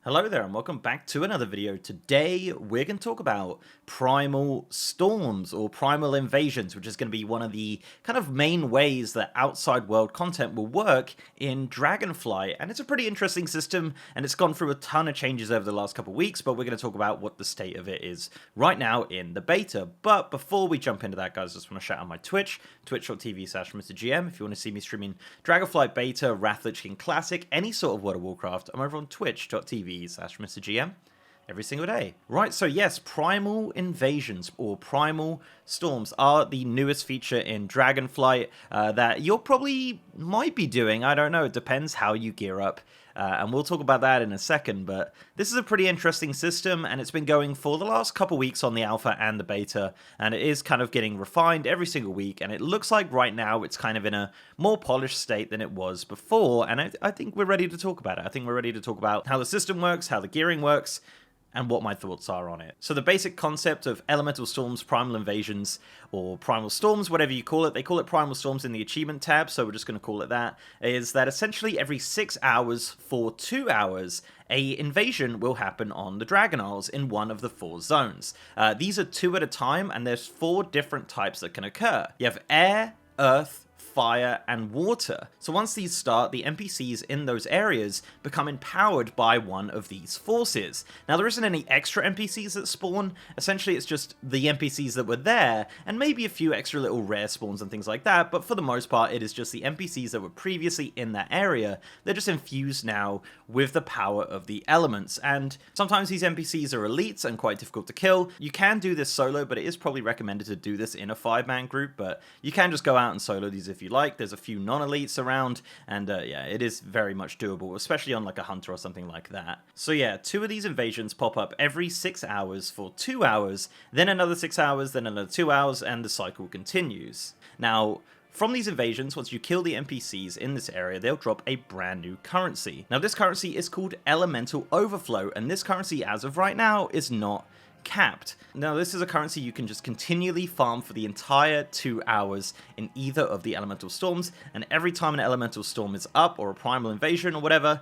Hello there and welcome back to another video. Today we're going to talk about primal storms or primal invasions, which is going to be one of the kind of main ways that outside world content will work in Dragonflight. And it's a pretty interesting system and it's gone through a ton of changes over the last couple of weeks, but we're going to talk about what the state of it is right now in the beta. But before we jump into that, guys, I just want to shout out my Twitch, twitch.tv/MrGM. If you want to see me streaming Dragonflight Beta, Wrath Lich King Classic, any sort of World of Warcraft, I'm over on twitch.tv/MrGM every single day. Right, so yes, primal invasions or primal storms are the newest feature in Dragonflight that you're probably might be doing. I don't know, it depends how you gear up. And we'll talk about that in a second, but this is a pretty interesting system, and it's been going for the last couple weeks on the alpha and the beta, and it is kind of getting refined every single week, and it looks like right now it's kind of in a more polished state than it was before, and I think we're ready to talk about it. I think we're ready to talk about how the system works, how the gearing works, and what my thoughts are on it. So the basic concept of elemental storms, primal invasions, or primal storms, whatever you call it, they call it primal storms in the achievement tab, so we're just going to call it that, is that essentially every 6 hours for 2 hours, a invasion will happen on the Dragon Isles in one of the 4 zones. These are 2 at a time, and there's 4 different types that can occur. You have air, earth, fire, and water. So once these start, the NPCs in those areas become empowered by one of these forces. Now, there isn't any extra NPCs that spawn. Essentially, it's just the NPCs that were there, and maybe a few extra little rare spawns and things like that, but for the most part, it is just the NPCs that were previously in that area. They're just infused now with the power of the elements, and sometimes these NPCs are elites and quite difficult to kill. You can do this solo, but it is probably recommended to do this in a 5-man group, but you can just go out and solo these if you like. There's a few non-elites around, and yeah, it is very much doable, especially on like a hunter or something like that. So yeah, 2 of these invasions pop up every 6 hours for 2 hours, then another 6 hours, then another 2 hours, and the cycle continues. Now, from these invasions, once you kill the NPCs in this area, they'll drop a brand new currency. Now, this currency is called Elemental Overflow, and this currency, as of right now, is not capped. Now, this is a currency you can just continually farm for the entire 2 hours in either of the elemental storms, and every time an elemental storm is up, or a primal invasion, or whatever,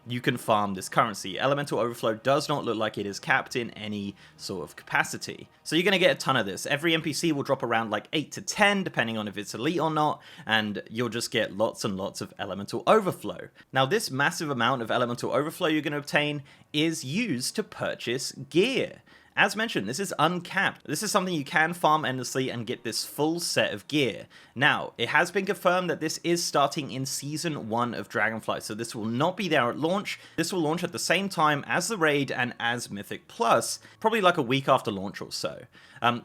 you can farm this currency. Elemental Overflow does not look like it is capped in any sort of capacity. So you're going to get a ton of this. Every NPC will drop around like 8 to 10, depending on if it's elite or not, and you'll just get lots and lots of Elemental Overflow. Now, this massive amount of Elemental Overflow you're going to obtain is used to purchase gear. As mentioned, this is uncapped. This is something you can farm endlessly and get this full set of gear. Now, it has been confirmed that this is starting in Season 1 of Dragonflight, so this will not be there at launch. This will launch at the same time as the Raid and as Mythic Plus, probably like a week after launch or so.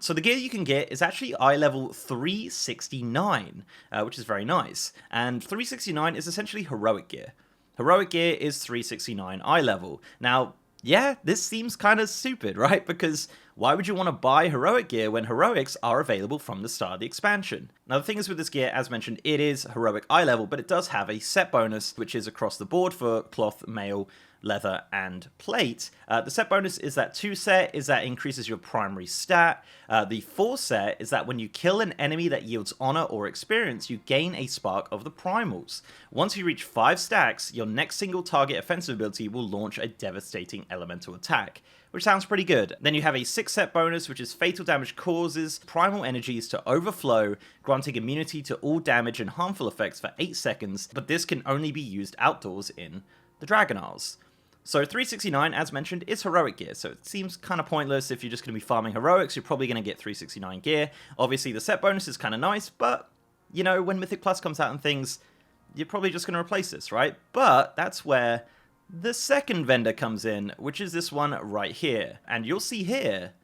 So the gear you can get is actually eye level 369, which is very nice. And 369 is essentially heroic gear. Heroic gear is 369 eye level. Now, yeah, this seems kind of stupid, right? Because why would you want to buy heroic gear when heroics are available from the start of the expansion? Now, the thing is with this gear, as mentioned, it is heroic eye level, but it does have a set bonus, which is across the board for cloth, mail, leather, and plate. The set bonus is that 2 set is that increases your primary stat. The 4 set is that when you kill an enemy that yields honor or experience, you gain a spark of the primals. Once you reach 5 stacks, your next single target offensive ability will launch a devastating elemental attack, which sounds pretty good. Then you have a 6 set bonus, which is fatal damage causes primal energies to overflow, granting immunity to all damage and harmful effects for 8 seconds, but this can only be used outdoors in the Dragon Isles. So 369, as mentioned, is heroic gear, so it seems kind of pointless if you're just going to be farming heroics. You're probably going to get 369 gear. Obviously, the set bonus is kind of nice, but, you know, when Mythic Plus comes out and things, you're probably just going to replace this, right? But that's where the second vendor comes in, which is this one right here. And you'll see here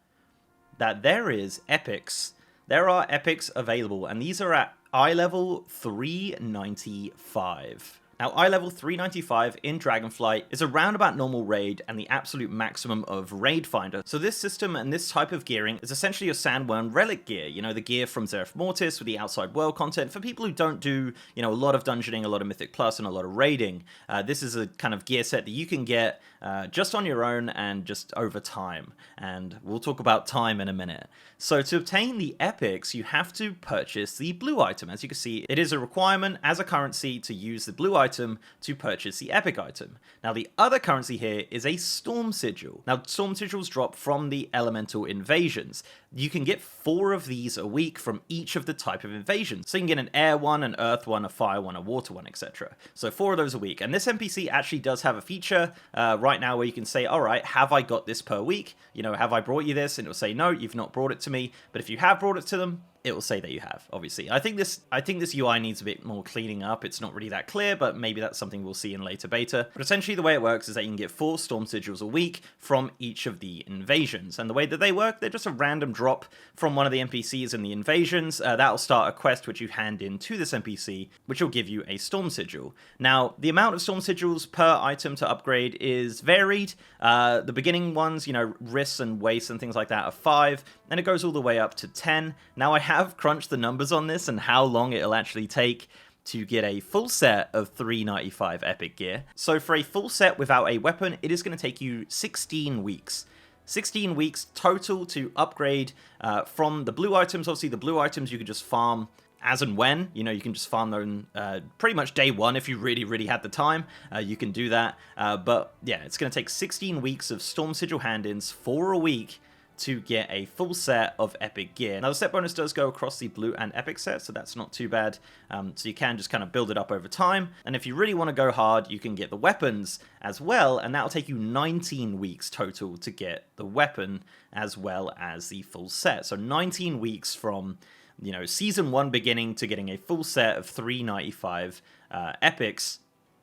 that there is epics. There are epics available, and these are at eye level 395. Now, eye level 395 in Dragonflight is around about normal raid and the absolute maximum of raid finder. So this system and this type of gearing is essentially your Sandworm relic gear, you know, the gear from Zereth Mortis with the outside world content for people who don't do, you know, a lot of dungeoning, a lot of Mythic Plus, and a lot of raiding. This is a kind of gear set that you can get just on your own and just over time. And we'll talk about time in a minute. So to obtain the epics, you have to purchase the blue item. As you can see, it is a requirement as a currency to use the blue item to purchase the epic item. Now the other currency here is a Storm Sigil. Now Storm Sigils drop from the elemental invasions. You can get 4 of these a week from each of the type of invasions. So you can get an air one, an earth one, a fire one, a water one, etc. So 4 of those a week. And this NPC actually does have a feature right now where you can say, all right, have I got this per week? You know, have I brought you this? And it'll say, no, you've not brought it to me. But if you have brought it to them, it will say that you have, obviously. I think this UI needs a bit more cleaning up. It's not really that clear, but maybe that's something we'll see in later beta. But essentially the way it works is that you can get 4 Storm Sigils a week from each of the invasions. And the way that they work, they're just a random drop from one of the NPCs in the invasions. That'll start a quest which you hand in to this NPC, which will give you a Storm Sigil. Now, the amount of Storm Sigils per item to upgrade is varied. The beginning ones, you know, risks and wastes and things like that are 5, and it goes all the way up to 10. Now, I have crunched the numbers on this and how long it'll actually take to get a full set of 395 epic gear. So for a full set without a weapon, it is going to take you 16 weeks. 16 weeks total to upgrade from the blue items. Obviously, the blue items you can just farm as and when. You know, you can just farm them pretty much day one if you really had the time. You can do that. But yeah, it's going to take 16 weeks of Storm Sigil hand-ins for a week to get a full set of epic gear. Now the set bonus does go across the blue and epic set, so that's not too bad. So you can just kind of build it up over time. And if you really want to go hard, you can get the weapons as well, and that'll take you 19 weeks total to get the weapon as well as the full set. So 19 weeks from, you know, season 1 beginning to getting a full set of 395 epics.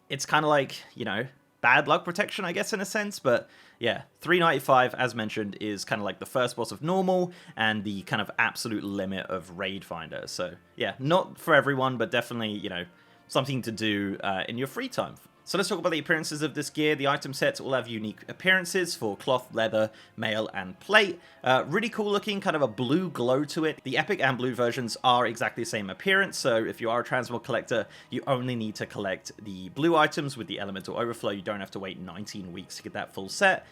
It's kind of like, you know, bad luck protection, I guess, in a sense, but yeah, 395, as mentioned, is kind of like the first boss of normal and the kind of absolute limit of Raid Finder. So yeah, not for everyone, but definitely, you know, something to do in your free time. So let's talk about the appearances of this gear. The item sets all have unique appearances for cloth, leather, mail, and plate. Really cool looking, kind of a blue glow to it. The epic and blue versions are exactly the same appearance, so if you are a transmog collector, you only need to collect the blue items with the elemental overflow. You don't have to wait 19 weeks to get that full set.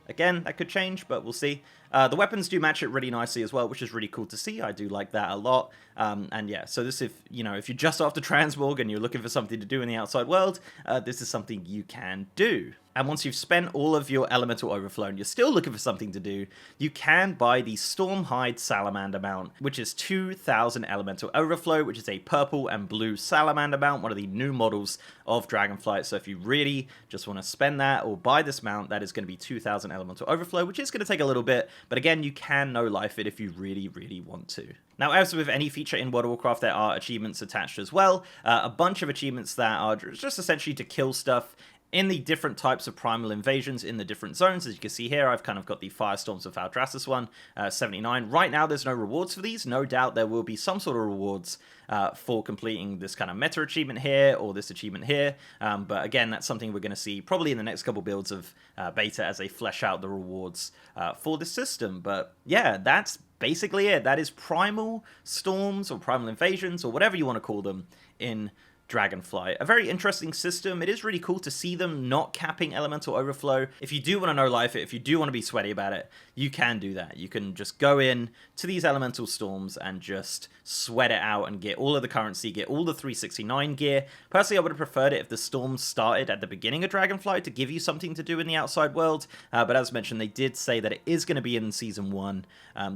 Again, that could change, but we'll see. The weapons do match it really nicely as well, which is really cool to see. I do like that a lot. And yeah, so this, if you're just after transmog and you're looking for something to do in the outside world, this is something you can do. And once you've spent all of your elemental overflow and you're still looking for something to do, you can buy the Stormhide Salamander mount, which is 2,000 elemental overflow, which is a purple and blue salamander mount, one of the new models of Dragonflight. So if you really just want to spend that or buy this mount, that is going to be 2,000 elemental overflow, which is going to take a little bit, but again, you can no-life it if you really want to. Now, as with any feature in World of Warcraft, there are achievements attached as well. A bunch of achievements that are just essentially to kill stuff in the different types of primal invasions in the different zones. As you can see here, I've kind of got the Firestorms of Valdrassus one, 79. Right now, there's no rewards for these. No doubt there will be some sort of rewards for completing this kind of meta achievement here or this achievement here. But again, that's something we're going to see probably in the next couple builds of beta as they flesh out the rewards for the system. But yeah, that's basically it. That is Primal Storms or Primal Invasions or whatever you want to call them in Dragonflight. A very interesting system. It is really cool to see them not capping elemental overflow. If you do want to no-life it, if you do want to be sweaty about it, you can do that. You can just go in to these elemental storms and just sweat it out and get all of the currency, get all the 369 gear. Personally, I would have preferred it if the storms started at the beginning of Dragonflight to give you something to do in the outside world. But as mentioned, they did say that it is going to be in Season 1.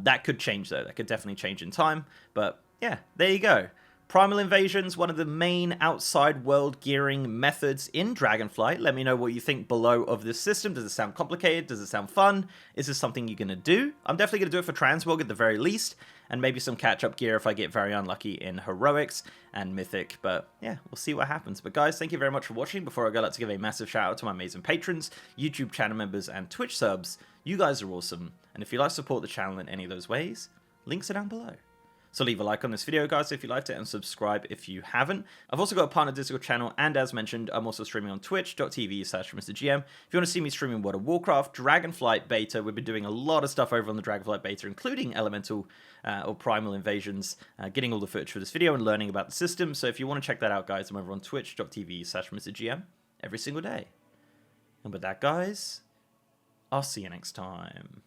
That could change, though. That could definitely change in time. But yeah, there you go. Primal Invasions, one of the main outside world gearing methods in Dragonflight. Let me know what you think below of this system. Does it sound complicated? Does it sound fun? Is this something you're going to do? I'm definitely going to do it for Transmog at the very least, and maybe some catch-up gear if I get very unlucky in Heroics and Mythic. But yeah, we'll see what happens. But guys, thank you very much for watching. Before I go, I'd like to give a massive shout out to my amazing patrons, YouTube channel members, and Twitch subs. You guys are awesome. And if you'd like to support the channel in any of those ways, links are down below. So leave a like on this video, guys, if you liked it, and subscribe if you haven't. I've also got a partner Discord channel, and as mentioned, I'm also streaming on twitch.tv/MrGM. If you want to see me streaming World of Warcraft, Dragonflight Beta, we've been doing a lot of stuff over on the Dragonflight Beta, including Elemental or Primal Invasions, getting all the footage for this video and learning about the system. So if you want to check that out, guys, I'm over on twitch.tv/MrGM every single day. And with that, guys, I'll see you next time.